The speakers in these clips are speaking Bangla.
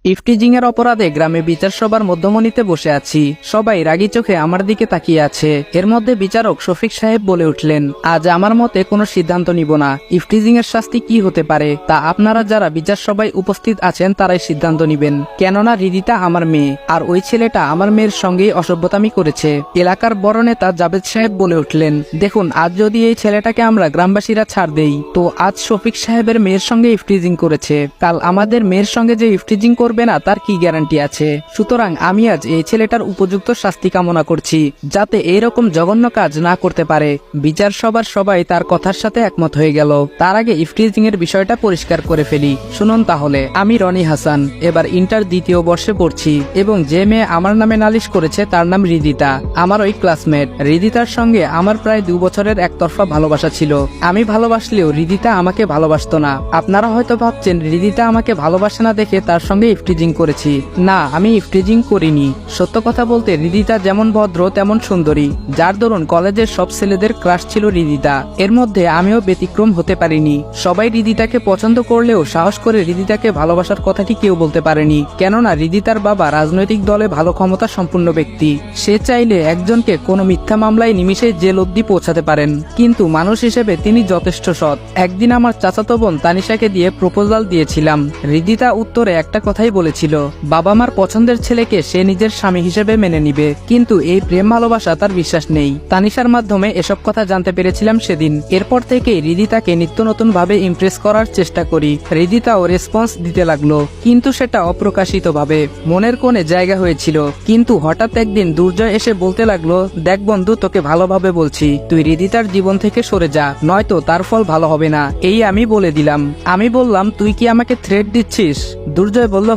ইফটিজিং এর অপরাধে গ্রামে বিচার সভার মধ্যমণিতে বসে আছি। সবাই রাগী চোখে আমার দিকে তাকিয়ে আছে। এর মধ্যে বিচারক শফিক সাহেব বলে উঠলেন, আজ আমার মতে কোনো সিদ্ধান্ত নিব না। ইফটিজিং এর শাস্তি কি হতে পারে তা আপনারা যারা বিচার সভায় উপস্থিত আছেন তারাই সিদ্ধান্ত নিবেন। কেননা রিদিতা আমার মেয়ে, আর ওই ছেলেটা আমার মেয়ের সঙ্গেই অসভ্যতামি করেছে। এলাকার বড় নেতা জাবেদ সাহেব বলে উঠলেন, দেখুন, আজ যদি এই ছেলেটাকে আমরা গ্রামবাসীরা ছাড় দেই, তো আজ শফিক সাহেবের মেয়ের সঙ্গে ইফটিজিং করেছে, কাল আমাদের মেয়ের সঙ্গে যে ইফটিজিং করবে না তার কি গ্যারান্টি আছে? সুতরাং আমি আজ এই ছেলেটার উপযুক্ত শাস্তি কামনা করছি, যাতে এইরকম জঘন্য কাজ না করতে পারে। বিচার সভার সবাই তার কথার সাথে একমত হয়ে গেল। তার আগে ইফটিজিং এর বিষয়টা পরিষ্কার করে ফেলি। শুনুন তাহলে, আমি রনি হাসান, এবার ইন্টার দ্বিতীয় বর্ষে পড়ছি, এবং যে মেয়ে আমার নামে নালিশ করেছে তার নাম রিদিতা, আমার ওই ক্লাসমেট। রিদিতার সঙ্গে আমার প্রায় 2 বছরের একতরফা ভালোবাসা ছিল। আমি ভালোবাসলেও রিদিতা আমাকে ভালোবাসতো না। আপনারা হয়তো ভাবছেন রিদিতা আমাকে ভালোবাসে না দেখে তার সঙ্গে ইফটিজিং করেছি। না, আমি ইফটিজিং করিনি। সত্য কথা বলতে রিদিতা যেমন ভদ্র তেমন সুন্দরী, যার দরুন কলেজের সব ছেলেদের ক্রাশ ছিল রিদিতা। এর মধ্যে আমিও ব্যতিক্রম হতে পারিনি। সবাই রিদিতাকে পছন্দ করলেও সাহস করে রিদিতাকে ভালোবাসার কথাটি কেউ বলতে পারেনি। কেননা রিদিতার বাবা রাজনৈতিক দলে ভালো ক্ষমতা সম্পন্ন ব্যক্তি। সে চাইলে একজনকে কোনো মিথ্যা মামলায় নিমিষে জেল অবধি পৌঁছাতে পারেন, কিন্তু মানুষ হিসেবে তিনি যথেষ্ট সৎ। একদিন আমার চাচাতো বোন তানিশাকে দিয়ে প্রপোজাল দিয়েছিলাম। রিদিতা উত্তরে একটা কথাই বলেছিল, বাবা মার পছন্দের ছেলেকে সে নিজের স্বামী হিসেবে মেনে নিবে। কিন্তু এই প্রেম ভালোবাসা তার বিশ্বাস নেই। তানিশার মাধ্যমে এসব কথা জানতে পেরেছিলাম সেদিন। এরপর থেকেই রিদিতাকে নিত্য নতুন ভাবে ইমপ্রেস করার চেষ্টা করি। রিদিতাও রেসপন্স দিতে লাগলো, কিন্তু সেটা অপ্রকাশিত ভাবে, মনের কোণে জায়গা হয়েছিল। কিন্তু হঠাৎ একদিন দুর্জয় এসে বলতে লাগলো, দেখ বন্ধু, তোকে ভালোভাবে বলছি, তুই রিদিতার জীবন থেকে সরে যা, নয়তো তার ফল ভালো হবে না। এই আমি বলে দিলাম। আমি বললাম, তুই কি আমাকে থ্রেট দিচ্ছিস? দুর্জয় বলল,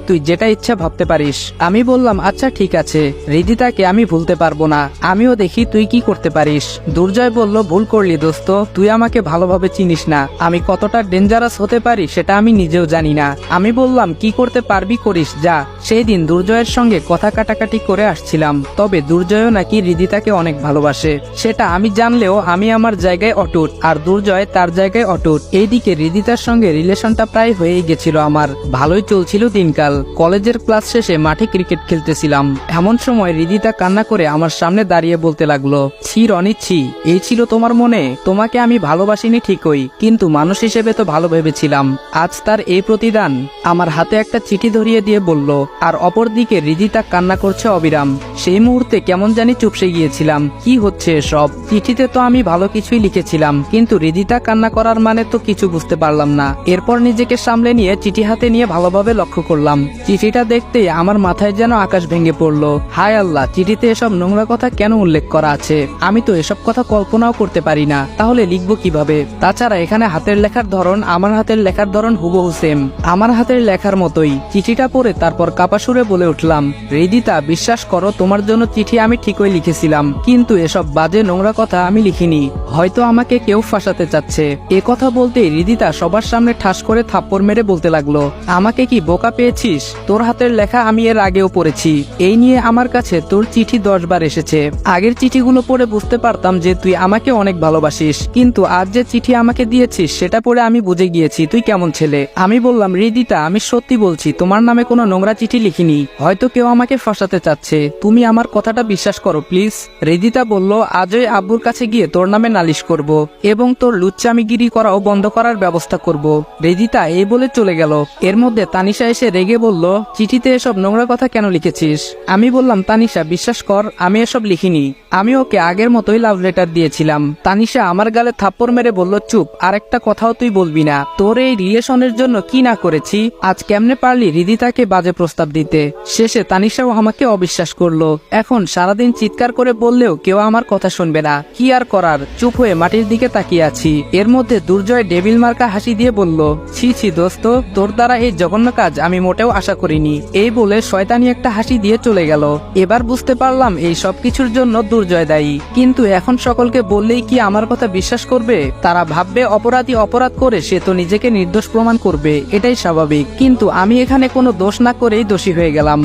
তুই যেটা ইচ্ছা ভাবতে পারিস। আমি বললাম, আচ্ছা ঠিক আছে, রিদিতাকে আমি ভুলতে পারবো না, আমিও দেখি তুই কি করতে পারিস। দুর্জয় বলল, ভুল করলি দোস্ত, তুই আমাকে ভালোভাবে চিনিস না। আমি কতটা ডেঞ্জারাস হতে পারি সেটা আমি নিজেও জানি না। আমি বললাম, কি করতে পারবি করিস, যা। সেই দিন দুর্জয়ের সঙ্গে কথা কাটাকাটি করে আসছিলাম। তবে দুর্জয়ও নাকি রিদিতাকে অনেক ভালোবাসে। সেটা আমি জানলেও আমি আমার জায়গায় অটুট, আর দুর্জয় তার জায়গায় অটুট। এইদিকে রিদিতার সঙ্গে রিলেশনটা প্রায় হয়েই গেছিল আমার। ভালোই চলছিল দিনকাল। কলেজের ক্লাস শেষে মাঠে ক্রিকেট খেলতেছিলাম। এমন সময় রিদিতা কান্না করে আমার সামনে দাঁড়িয়ে বলতে লাগলো, ছি রনি ছি, এই ছিল তোমার মনে? তোমাকে আমি ভালোবাসিনি ঠিকই, কিন্তু মানুষ হিসেবে তো ভালো ভেবেছিলাম। আজ তার এই প্রতিদান। আমার হাতে একটা চিঠি ধরিয়ে দিয়ে বলল, আর অপরদিকে রিদিতা কান্না করছে অবিরাম। সেই মুহূর্তে কেমন জানি চুপসে গিয়েছিলাম। কি হচ্ছে এসব? চিঠিতে তো আমি ভালো কিছুই লিখেছিলাম, কিন্তু রিদিতা কান্না করার মানে তো কিছু বুঝতে পারলাম না। এরপর নিজেকে সামলে নিয়ে চিঠি হাতে নিয়ে ভালোভাবে লক্ষ্য করলাম। চিঠিটা দেখতেই আমার মাথায় যেন আকাশ ভেঙে পড়লো। হায় আল্লাহ, চিঠিতে এসব নোংরা কথা কেন উল্লেখ করা আছে? আমি তো এসব কথা কল্পনাও করতে পারি না, তাহলে লিখবো কিভাবে? তাছাড়া এখানে হাতের লেখার ধরন আমার হাতের লেখার ধরন হুবহু সেম, আমার হাতের লেখার মতোই। চিঠিটা পড়ে তারপর কাপা সুরে বলে উঠলাম, রিদিতা, বিশ্বাস করো, তোমার জন্য চিঠি আমি ঠিকই লিখেছিলাম, কিন্তু এসব বাজে নোংরা কথা আমি লিখিনি। হয়তো আমাকে কেউ ফাঁসাতে চাচ্ছে। এ কথা বলতেই রিদিতা সবার সামনে ঠাস করে থাপ্পড় মেরে বলতে লাগলো, আমাকে কি বোকা পেয়েছিস? তোর হাতের লেখা আমি এর আগেও পড়েছি। এই নিয়ে আমার কাছে তোর চিঠি 10 বার এসেছে। আগের চিঠিগুলো পড়ে বুঝতে পারতাম যে তুই আমাকে অনেক ভালোবাসিস, কিন্তু আজ যে চিঠি আমাকে দিয়েছিস সেটা পড়ে আমি বুঝে গিয়েছি তুই কেমন ছেলে। আমি বললাম, রিদিতা, আমি সত্যি বলছি, তোমার নামে কোনো নোংরা চিঠি লিখিনি। হয়তো কেউ আমাকে ফাঁসাতে চাচ্ছে। তুমি আমার কথাটা বিশ্বাস করো প্লিজ। রিদিতা বলল, আজই আব্বুর কাছে গিয়ে তোর নামে নালিশ করব, এবং তোর লুচ্চামিগিরি করাও বন্ধ করার ব্যবস্থা করব। রিদিতা এই বলে চলে গেল। এর মধ্যে তানিশা এসে রেগে বলল, চিঠিতে এসব নোংরা কথা কেন লিখেছিস? আমি বললাম, তানিশা, বিশ্বাস কর, আমি এসব লিখিনি। আমি ওকে আগের মতোই লাভ লেটার দিয়েছিলাম। তানিশা আমার গালে থাপ্পড় মেরে বলল, চুপ, আর একটা কথাও তুই বলবি না। তোর এই রিলেশনের জন্য কি না করেছি। আজ কেমনে পারলি রিদিতাকে বাজে প্রস্তাব দিতে? শেষে তানিশাও আমাকে অবিশ্বাস করলো। এখন সারাদিন চিৎকার করে বললেও কেউ আমার কথা শুনবে না। কি আর করার, চুপ হয়ে মাটির দিকে তাকিয়ে আছি। এর মধ্যে দুর্জয় ডেভিল মার্কা হাসি দিয়ে বলল, ছি ছি দোস্ত, তোর দ্বারা এই জঘন্য কাজ আমি মোটেও আশা করিনি। এই বলে শয়তানি একটা হাসি দিয়ে চলে গেল। এবার বুঝতে পারলাম এই সব কিছুর জন্য দুর্জয় দায়ী। কিন্তু এখন সকলকে বললেই কি আমার কথা বিশ্বাস করবে? তারা ভাববে অপরাধী অপরাধ করে সে তো নিজেকে নির্দোষ প্রমাণ করবে, এটাই স্বাভাবিক। কিন্তু আমি এখানে কোনো দোষ না করেই দোষী হয়ে গেলাম।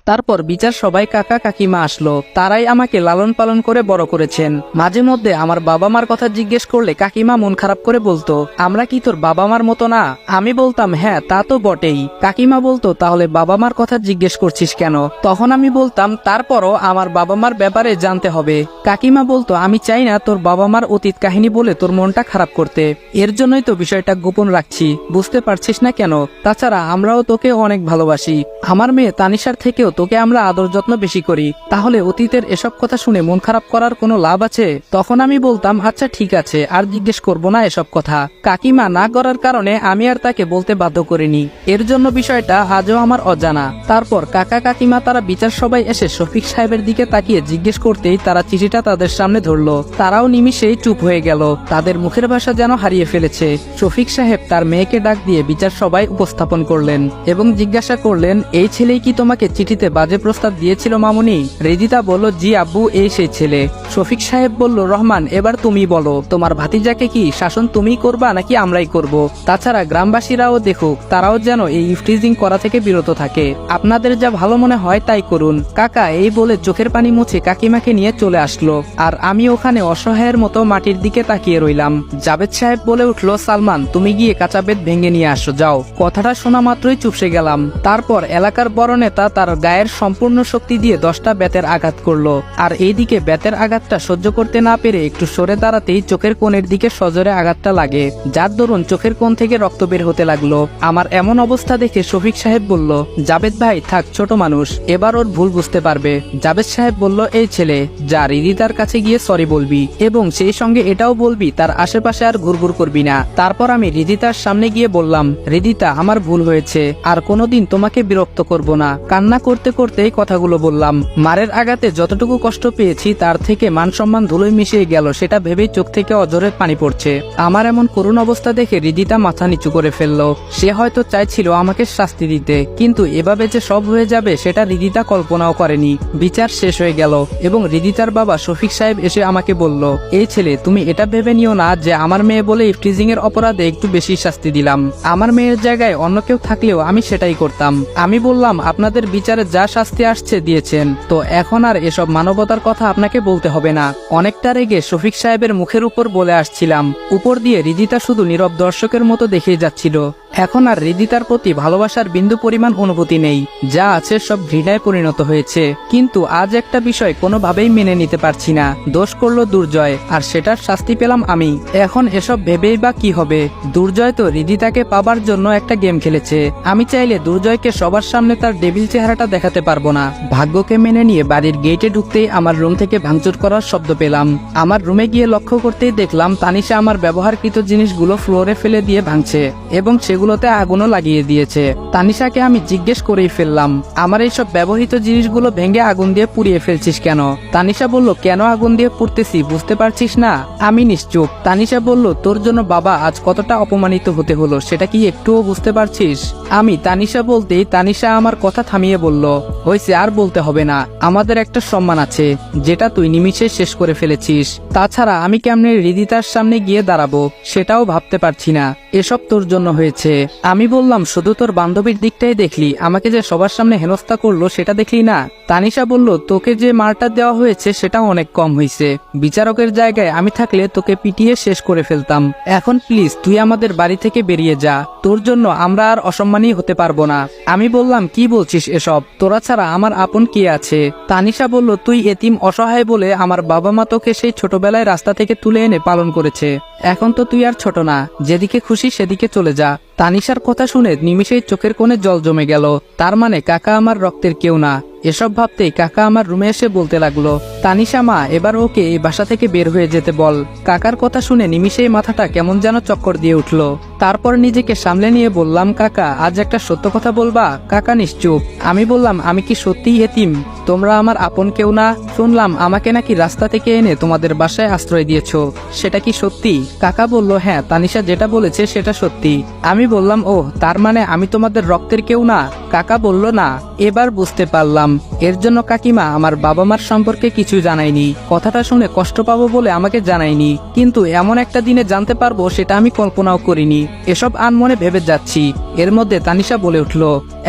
তারপর বিচার সবাই কাকা কাকিমা আসলো, তারাই আমাকে লালন পালন করে বড় করেছেন। মাঝে মধ্যে আমার বাবা মার কথা জিজ্ঞেস করলে কাকিমা মন খারাপ করে বলতো, আমরা কি তোর বাবা মার মতো না? আমি বলতাম হ্যাঁ তা তো বটেই। কাকিমা বলতো, তাহলে বাবা মার কথা জিজ্ঞেস করছিস কেন? তখন আমি বলতাম তারপরও আমার বাবা মার ব্যাপারে জানতে হবে। কাকিমা বলতো, আমি চাই না তোর বাবা মার অতীত কাহিনী বলে তোর মনটা খারাপ করতে, এর জন্যই তো বিষয়টা গোপন রাখছি, বুঝতে পারছিস না কেন? তাছাড়া আমরাও তোকে অনেক ভালোবাসি, আমার মেয়ে তানিশার থেকেও তোকে আমরা আদর যত্ন বেশি করি, তাহলে অতীতের এসব কথা শুনে মন খারাপ করার কোনো লাভ আছে? তখন আমি বলতাম আচ্ছা ঠিক আছে, আর জিজ্ঞেস করব না এসব কথা। কাকিমা না করার কারণে আমি আর তাকে বলতে বাধ্য করিনি, এর জন্য বিষয়টা আজও আমার অজানা। তারপর কাকা কাকিমা তারা বিচার সবাই এসে শফিক সাহেবের দিকে তাকিয়ে জিজ্ঞেস করতেই তারা চিঠিটা তাদের সামনে ধরলো। তারাও নিমিষেই চুপ হয়ে গেল, তাদের মুখের ভাষা যেন হারিয়ে ফেলেছে। শফিক সাহেব তার মেয়েকে ডাক দিয়ে বিচার সবাই উপস্থাপন করলেন এবং জিজ্ঞাসা করলেন, এই ছেলেই কি তোমাকে চিঠিতে বাজে প্রস্তাব দিয়েছিল মামুনি? রিদিতা বলল, জি আব্বু, এই সেই ছেলে। শফিক সাহেব বলল, রহমান এবার তুমি বলো, তোমার ভাতিজাকে কি শাসন তুমিই করবা নাকি আমরাই করব? তাছাড়া গ্রামবাসীরাও দেখুক, তারাও যেন এই ইফটিজিং করা থেকে বিরত থাকে, আপনাদের যা ভালো মনে হয় তাই করুন। কাকা এই বলে চোখের পানি মুছে কাকিমাকে নিয়ে চলে আসলো, আর আমি ওখানে অসহায়ের মতো মাটির দিকে তাকিয়ে রইলাম। জাবেদ সাহেব বলে উঠলো, সালমান তুমি গিয়ে কাঁচা বেত ভেঙে নিয়ে আসো যাও। কথাটা শোনা মাত্রই চুপসে গেলাম। তারপর এলাকার বড় নেতা তার গায়ের সম্পূর্ণ শক্তি দিয়ে 10টা বেতের আঘাত করলো, আর এইদিকে বেতের আঘাতটা সহ্য করতে না পেরে একটু সরে দাঁড়াতেই চোখের কোণের দিকে সজোরে আঘাতটা লাগে, যার দরুন চোখের কোণ থেকে রক্ত বের হতে লাগলো। আমার এমন অবস্থা দেখে শফিক সাহেব বলল, জাবেদ ভাই থাক, ছোট মানুষ, এবার ওর ভুল বুঝতে পারবে। জাবেদ সাহেব বলল, এই ছেলে যা, রিদিতার কাছে গিয়ে সরি বলবি এবং সেই সঙ্গে এটাও বলবি তার আশেপাশে আর ঘুরঘুর করবি না। তারপর আমি রিদিতার সামনে গিয়ে বললাম, রিদিতা আমার ভুল হয়েছে, আর কোনোদিন তোমাকে বিরক্ত করব না। কান্না করতে করতেই কথাগুলো বললাম। মারের আঘাতে যতটুকু কষ্ট পেয়েছি তার থেকে মান সম্মান ধুলোয় মিশিয়ে গেল, সেটা ভেবেই চোখ থেকে অঝরে পানি পড়ছে। আমার এমন করুণ অবস্থা দেখে রিদিতা মাথা নিচু করে ফেললো। সে হয়তো চাইছিল আমাকে শাস্তি দিতে, কিন্তু এভাবে যে সব হয়ে যাবে সেটা রিদিতা কল্পনাও করেনি। বিচার শেষ হয়ে গেল এবং রিদিতার বাবা শফিক সাহেব এসে আমাকে বলল, এই ছেলে তুমি এটা ভেবে নিও না যে আমার মেয়ে বলে ইফটিজিং এর অপরাধে একটু বেশি শাস্তি দিলাম, আমার মেয়ের জায়গায় অন্য কেউ থাকলেও আমি সেটাই করতাম। আমি বললাম, আপনাদের বিচারে যা শাস্তি আসছে দিয়েছেন, তো এখন আর এসব মানবতার কথা আপনাকে বলতে হবে না। অনেকটা রেগে শফিক সাহেবের মুখের উপর বলে আসছিলাম, উপর দিয়ে রিদিতা শুধু নীরব দর্শকের মতো দেখেই যাচ্ছিল। এখন আর রিদিতার প্রতি ভালোবাসার বিন্দু পরিমাণ অনুভূতি নেই, যা আছে সব ঘৃণায় পরিণত হয়েছে। কিন্তু আজ একটা বিষয় কোনোভাবেই মেনে নিতে পারছি না, দোষ করলো দুর্জয় আর সেটার শাস্তি পেলাম আমি। এখন এসব ভেবেই বা কি হবে? দুর্জয় তো রিদিতাকে পাবার জন্য একটা গেম খেলেছে, আমি চাইলে দুর্জয়কে সবার সামনে তার ডেভিল চেহারাটা দেখাতে পারবো না। ভাগ্যকে মেনে নিয়ে বাড়ির গেটে ঢুকতেই আমার রুম থেকে ভাঙচুর করার শব্দ পেলাম। আমার রুমে গিয়ে লক্ষ্য করতেই দেখলাম তানিশা আমার ব্যবহারকৃত জিনিসগুলো ফ্লোরে ফেলে দিয়ে ভাঙছে এবং সেগুলোতে আগুনও লাগিয়ে দিয়েছে। তানিশাকে আমি জিজ্ঞেস করেই ফেললাম, আমার এইসব ব্যবহৃত জিনিসগুলো ভেঙে আগুন দিয়ে পুড়িয়ে ফেলছিস কেন? তানিশা বলল, কেন আগুন দিয়ে পুড়তেছি বুঝতে পারছিস না? আমি নিশ্চুপ। তানিশা বলল, তোর জন্য বাবা আজ কতটা অপমানিত হতে হলো সেটা কি একটুও বুঝতে পারছিস? আমি তানিশা বলতেই তানিশা আমার কথা থামিয়ে বলল, হয়েছে, আর বলতে হবে না, আমাদের একটা সম্মান আছে যেটা তুই নিমিষে শেষ করে ফেলেছিস। তাছাড়া আমি কেমনে রিদিতার সামনে গিয়ে দাঁড়াবো সেটাও ভাবতে পারছি না, এসব তোর জন্য হয়েছে। আমি বললাম, শুধু তোর বান্ধবীর দিকটাই দেখলি, আমাকে যে সবার সামনে হেনস্থা করলো সেটা দেখলি না? তানিশা বলল, তোকে যে মারটা দেওয়া হয়েছে সেটা অনেক কম হয়েছে, বিচারকের জায়গায় আমি থাকলে তোকে পিটিয়ে শেষ করে ফেলতাম। এখন প্লিজ তুই আমাদের বাড়ি থেকে বেরিয়ে যা, তোর জন্য আমরা আর অসম্মানী হতে পারবো না। আমি বললাম, কি বলছিস এসব? তোরা ছাড়া আমার আপন কে আছে? তানিশা বলল, তুই এতিম অসহায় বলে আমার বাবা মা তোকে সেই ছোটবেলায় রাস্তা থেকে তুলে এনে পালন করেছে, এখন তো তুই আর ছোট না, যেদিকে খুশি সেদিকে চলে যা। তানিশার কথা শুনে নিমিষেই চোখের কোণে জল জমে গেল, তার মানে কাকা আমার রক্তের কেউ না। এসব ভাবতেই কাকা আমার রুমে এসে বলতে লাগলো, তানিশা মা, এবার ওকে এই বাসা থেকে বের হয়ে যেতে বল। কাকার কথা শুনে নিমিষেই মাথাটা কেমন যেন চক্কর দিয়ে উঠলো। তারপর নিজেকে সামলে নিয়ে বললাম, কাকা আজ একটা সত্য কথা বলবা? কাকা নিশ্চুপ। আমি বললাম, আমি কি সত্যিই এতিম? তোমরা আমার আপন কেউ না? শুনলাম আমাকে নাকি রাস্তা থেকে এনে তোমাদের বাসায় আশ্রয় দিয়েছো, সেটা কি সত্যি? কাকা বলল, হ্যাঁ, তানিশা যেটা বলেছে সেটা সত্যি। আমি বললাম, ও তার মানে আমি তোমাদের রক্তের কেউ না? কাকা বলল, না। এবার বুঝতে পারলাম এর জন্য কাকিমা আমার বাবা মার সম্পর্কে কিছু জানায়নি, কথাটা শুনে কষ্ট পাবো বলে আমাকে জানায়নি, কিন্তু এমন একটা দিনে জানতে পারবো সেটা আমি কল্পনাও করিনি। এসব আনমনে ভেবে যাচ্ছি, এর মধ্যে তানিশা বলে উঠল,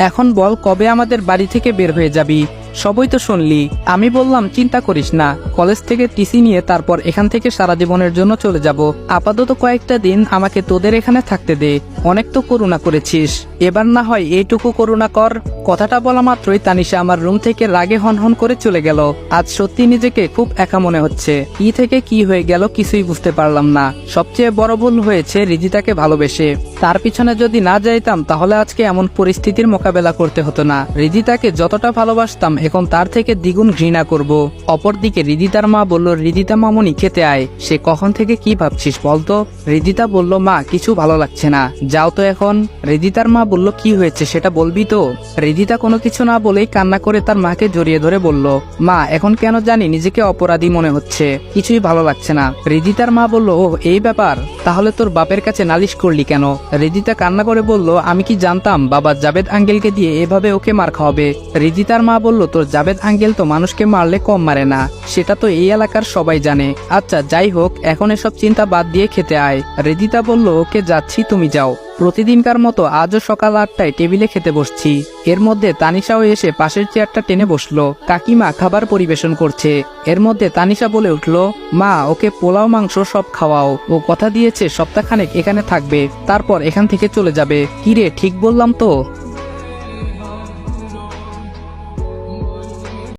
এখন বল কবে আমাদের বাড়ি থেকে বের হয়ে যাবি? সবই তো শুনলি। আমি বললাম চিন্তা করিস না, কলেজ থেকে টিসি নিয়ে তারপর এখান থেকে সারা জীবনের জন্য চলে যাব। আপাতত কয়েকটা দিন আমাকে তোদের এখানে থাকতে দে। অনেক তো করুণা করেছিস, এবার না হয় এইটুকু করুণা কর। কথাটা বলা মাত্রই তানিশা আমার রুম থেকে রাগে হনহন করে চলে গেল। আজ সত্যি নিজেকে খুব একা মনে হচ্ছে। কি থেকে কি হয়ে গেল কিছুই বুঝতে পারলাম না। সবচেয়ে বড় ভুল হয়েছে রিজিতাকে ভালোবেসে। তার পিছনে যদি না যাইতাম তাহলে আজকে এমন পরিস্থিতির মোকাবেলা করতে হতো না। রিজিতাকে যতটা ভালোবাসতাম এখন তার থেকে দ্বিগুণ ঘৃণা করব। অপরদিকে রিদিতার মা বলল, রিদিতা মামুনি খেতে আয়। সে কখন থেকে কি ভাবছিস বলতো? রিদিতা বলল, মা কিছু ভালো লাগছে না, যাও তো এখন। রিদিতার মা বলল, কি হয়েছে সেটা বলবি তো? রিদিতা কোনো কিছু না বলেই কান্না করে তার মাকে জড়িয়ে ধরে বলল, মা এখন কেন জানি নিজেকে অপরাধী মনে হচ্ছে, কিছুই ভালো লাগছে না। রিদিতার মা বলল, ও এই ব্যাপার, তাহলে তোর বাপের কাছে নালিশ করলি কেন? রিদিতা কান্না করে বলল, আমি কি জানতাম বাবা জাবেদ আঙ্কেলকে দিয়ে এভাবে ওকে মার খাওয়াবে। রিদিতার মা বলল, তোর জাবেদ আঙ্কেল তো মানুষকে মারলে কম মারে না, সেটা তো এই এলাকার সবাই জানে। আচ্ছা যাই হোক, এখন এসব চিন্তা বাদ দিয়ে খেতে আয়। রিদিতা বলল, ওকে যাচ্ছি, তুমি যাও। প্রতিদিনকার মতো আজও সকাল 8টায় টেবিলে খেতে বসছি। এর মধ্যে তানিশাও এসে পাশের চেয়ারটা টেনে বসলো। কাকিমা খাবার পরিবেশন করছে। এর মধ্যে তানিশা বলে উঠল, মা ওকে পোলাও মাংস সব খাওয়াও, ও কথা দিয়েছে সপ্তাহখানেক এখানে থাকবে, তারপর এখান থেকে চলে যাবে। কিরে ঠিক বললাম তো?